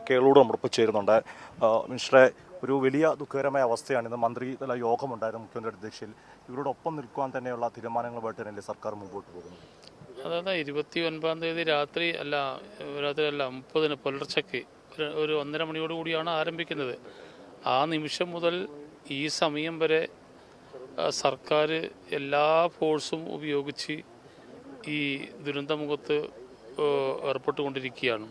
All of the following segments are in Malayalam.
കേരളോട് നമ്മളിപ്പോൾ ചേരുന്നുണ്ട്. മിനിസ്റ്ററെ, ഒരു വലിയ ദുഃഖകരമായ അവസ്ഥയാണ്. ഇന്ന് മന്ത്രിതല യോഗമുണ്ടായിരുന്നു മുഖ്യമന്ത്രി അധ്യക്ഷയിൽ. ഇവരോടൊപ്പം നിൽക്കുവാൻ തന്നെയുള്ള തീരുമാനങ്ങളുമായിട്ട് തന്നെയല്ലേ സർക്കാർ മുമ്പോട്ട് പോകുന്നത്? അതായത് 29 രാത്രി അല്ല 30 പുലർച്ചയ്ക്ക് ഒരു 1:30 മണിയോടുകൂടിയാണ് ആരംഭിക്കുന്നത്. ആ നിമിഷം മുതൽ ഈ സമയം വരെ സർക്കാർ എല്ലാ ഫോഴ്സും ഉപയോഗിച്ച് ഈ ദുരന്തമുഖത്ത് ഏർപ്പെട്ടുകൊണ്ടിരിക്കുകയാണ്.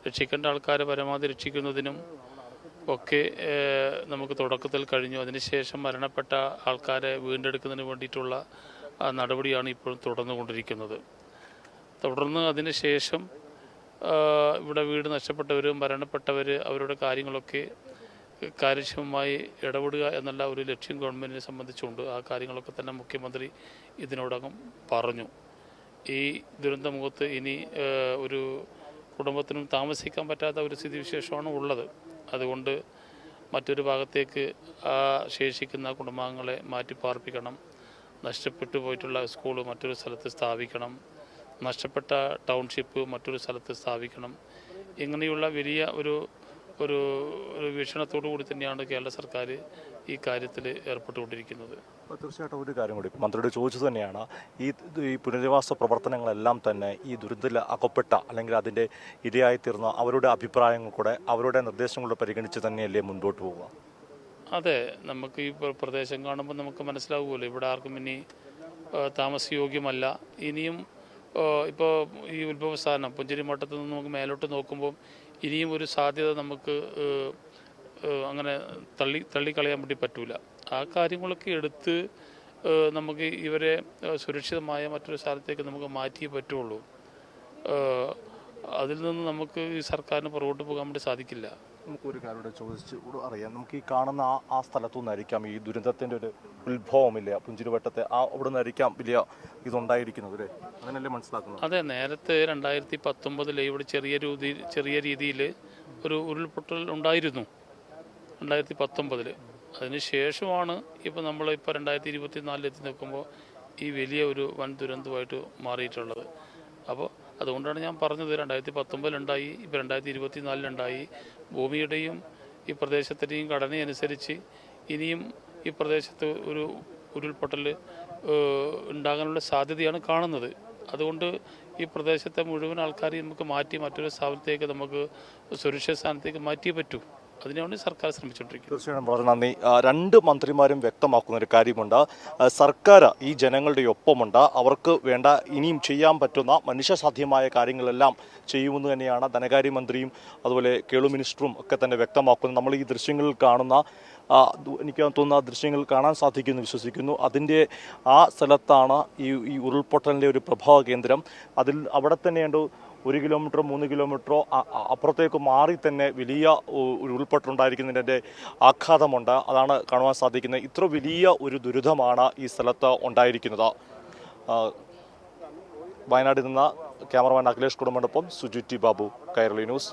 രക്ഷിക്കേണ്ട ആൾക്കാരെ പരമാവധി രക്ഷിക്കുന്നതിനും ഒക്കെ നമുക്ക് തുടക്കത്തിൽ കഴിഞ്ഞു. അതിനുശേഷം മരണപ്പെട്ട ആൾക്കാരെ വീണ്ടെടുക്കുന്നതിന് വേണ്ടിയിട്ടുള്ള നടപടിയാണ് ഇപ്പോൾ തുടർന്നുകൊണ്ടിരിക്കുന്നത്. തുടർന്ന് അതിനുശേഷം ഇവിടെ വീട് നഷ്ടപ്പെട്ടവരും മരണപ്പെട്ടവർ അവരുടെ കാര്യങ്ങളൊക്കെ കാര്യക്ഷമമായി ഇടപെടുക എന്നുള്ള ഒരു ലക്ഷ്യം ഗവൺമെൻറ്റിനെ സംബന്ധിച്ചുകൊണ്ട് ആ കാര്യങ്ങളൊക്കെ തന്നെ മുഖ്യമന്ത്രി ഇതിനോടകം പറഞ്ഞു. ഈ ദുരന്തമുഖത്ത് ഇനി ഒരു കുടുംബത്തിനും താമസിക്കാൻ പറ്റാത്ത ഒരു സ്ഥിതിവിശേഷമാണ് ഉള്ളത്. അതുകൊണ്ട് മറ്റൊരു ഭാഗത്തേക്ക് ആ ശേഷിക്കുന്ന കുടുംബാംഗങ്ങളെ മാറ്റിപ്പാർപ്പിക്കണം. നഷ്ടപ്പെട്ടു പോയിട്ടുള്ള സ്കൂൾ മറ്റൊരു സ്ഥലത്ത് സ്ഥാപിക്കണം. നഷ്ടപ്പെട്ട ടൗൺഷിപ്പ് മറ്റൊരു സ്ഥലത്ത് സ്ഥാപിക്കണം. ഇങ്ങനെയുള്ള വലിയ ഒരു ഒരു വീക്ഷണത്തോടു കൂടി തന്നെയാണ് കേരള സർക്കാർ ഈ കാര്യത്തിൽ ഏർപ്പെട്ടുകൊണ്ടിരിക്കുന്നത്. തീർച്ചയായിട്ടും ഒരു കാര്യം കൂടി മന്ത്രിയോട് ചോദിച്ചത് തന്നെയാണ്, ഈ പുനരധിവാസ പ്രവർത്തനങ്ങളെല്ലാം തന്നെ ഈ ദുരന്തത്തിൽ അകപ്പെട്ട അല്ലെങ്കിൽ അതിൻ്റെ ഇരയായിത്തീർന്ന അവരുടെ അഭിപ്രായങ്ങൾ കൂടെ അവരുടെ നിർദ്ദേശങ്ങളോട് പരിഗണിച്ച് തന്നെയല്ലേ മുൻപോട്ട് പോവുക? അതെ, നമുക്ക് ഈ പ്രദേശം കാണുമ്പോൾ നമുക്ക് മനസ്സിലാവുമല്ലോ, ഇവിടെ ആർക്കും ഇനി താമസയോഗ്യമല്ല. ഇനിയും ഇപ്പോൾ ഈ ഉത്ഭവസ്ഥാനം പുഞ്ചിരിമട്ടത്ത് നിന്ന് നമുക്ക് മേലോട്ട് നോക്കുമ്പോൾ ഇനിയും ഒരു സാധ്യത നമുക്ക് അങ്ങനെ തള്ളിക്കളയാൻ വേണ്ടി പറ്റൂല. ആ കാര്യങ്ങളൊക്കെ എടുത്ത് നമുക്ക് ഇവരെ സുരക്ഷിതമായ മറ്റൊരു സ്ഥലത്തേക്ക് നമുക്ക് മാറ്റിയേ പറ്റുള്ളൂ. അതിൽ നിന്ന് നമുക്ക് ഈ സർക്കാരിന് പുറകോട്ട് പോകാൻ വേണ്ടി സാധിക്കില്ല. നമുക്കൊരു കാര്യം ചോദിച്ച് അറിയാം, നമുക്ക് ഈ കാണുന്ന ആ സ്ഥലത്തു നിന്നായിരിക്കാം ഈ ദുരന്തത്തിൻ്റെ ഒരു ഉത്ഭവമില്ല, പുഞ്ചിരിവട്ടത്തെ അവിടെ നിന്നായിരിക്കാം വലിയ ഇതുണ്ടായിരിക്കുന്നത് അല്ലേ? അങ്ങനെയല്ലേ മനസ്സിലാക്കുന്നത്? അതെ, നേരത്തെ 2019 ഇവിടെ ചെറിയ രീതിയിൽ ഒരു ഉരുൾപൊട്ടൽ ഉണ്ടായിരുന്നു 2019. അതിനുശേഷമാണ് ഇപ്പോൾ നമ്മളിപ്പോൾ 2024 എത്തി നിൽക്കുമ്പോൾ ഈ വലിയ ഒരു വൻ ദുരന്തമായിട്ട് മാറിയിട്ടുള്ളത്. അപ്പോൾ അതുകൊണ്ടാണ് ഞാൻ പറഞ്ഞത്, 2019 ഉണ്ടായി, ഇപ്പോൾ 2024 ഉണ്ടായി. ഭൂമിയുടെയും ഈ പ്രദേശത്തിൻ്റെയും ഘടനയനുസരിച്ച് ഇനിയും ഈ പ്രദേശത്ത് ഒരു ഉരുൾപൊട്ടൽ ഉണ്ടാകാനുള്ള സാധ്യതയാണ് കാണുന്നത്. അതുകൊണ്ട് ഈ പ്രദേശത്തെ മുഴുവൻ ആൾക്കാരെയും നമുക്ക് മാറ്റി മറ്റൊരു സ്ഥാപനത്തേക്ക് നമുക്ക് സുരക്ഷിത സ്ഥാനത്തേക്ക് മാറ്റിയേ പറ്റൂ. അതിനാണ് സർക്കാർ ശ്രമിച്ചുകൊണ്ടിരിക്കുന്നത്. തീർച്ചയായും വളരെ നന്ദി. രണ്ട് മന്ത്രിമാരും വ്യക്തമാക്കുന്ന ഒരു കാര്യമുണ്ട്, സർക്കാർ ഈ ജനങ്ങളുടെ ഒപ്പമുണ്ട്. അവർക്ക് വേണ്ട ഇനിയും ചെയ്യാൻ പറ്റുന്ന മനുഷ്യസാധ്യമായ കാര്യങ്ങളെല്ലാം ചെയ്യുമെന്ന് തന്നെയാണ് ധനകാര്യമന്ത്രിയും അതുപോലെ കേളു മിനിസ്റ്ററും ഒക്കെ തന്നെ വ്യക്തമാക്കുന്നത്. നമ്മൾ ഈ ദൃശ്യങ്ങളിൽ കാണുന്ന എനിക്ക് തോന്നുന്ന ദൃശ്യങ്ങൾ കാണാൻ സാധിക്കുമെന്ന് വിശ്വസിക്കുന്നു. അതിൻ്റെ ആ സ്ഥലത്താണ് ഈ ഉരുൾപൊട്ടലിൻ്റെ ഒരു പ്രഭവ കേന്ദ്രം. അവിടെ തന്നെയുണ്ട് 1 കിലോമീറ്ററോ 3 കിലോമീറ്ററോ അപ്പുറത്തേക്ക് മാറി തന്നെ വലിയ ഒരു ഉരുൾപൊട്ടലുണ്ടായിരിക്കുന്നതിൻ്റെ ആഘാതമുണ്ട്. അതാണ് കാണുവാൻ സാധിക്കുന്നത്. ഇത്ര വലിയ ഒരു ദുരിതമാണ് ഈ സ്ഥലത്ത് ഉണ്ടായിരിക്കുന്നത്. വയനാട്ടിൽ നിന്ന് ക്യാമറമാൻ അഖിലേഷ് കുടുംബനൊപ്പം സുജിറ്റി ബാബു, കൈരളി ന്യൂസ്.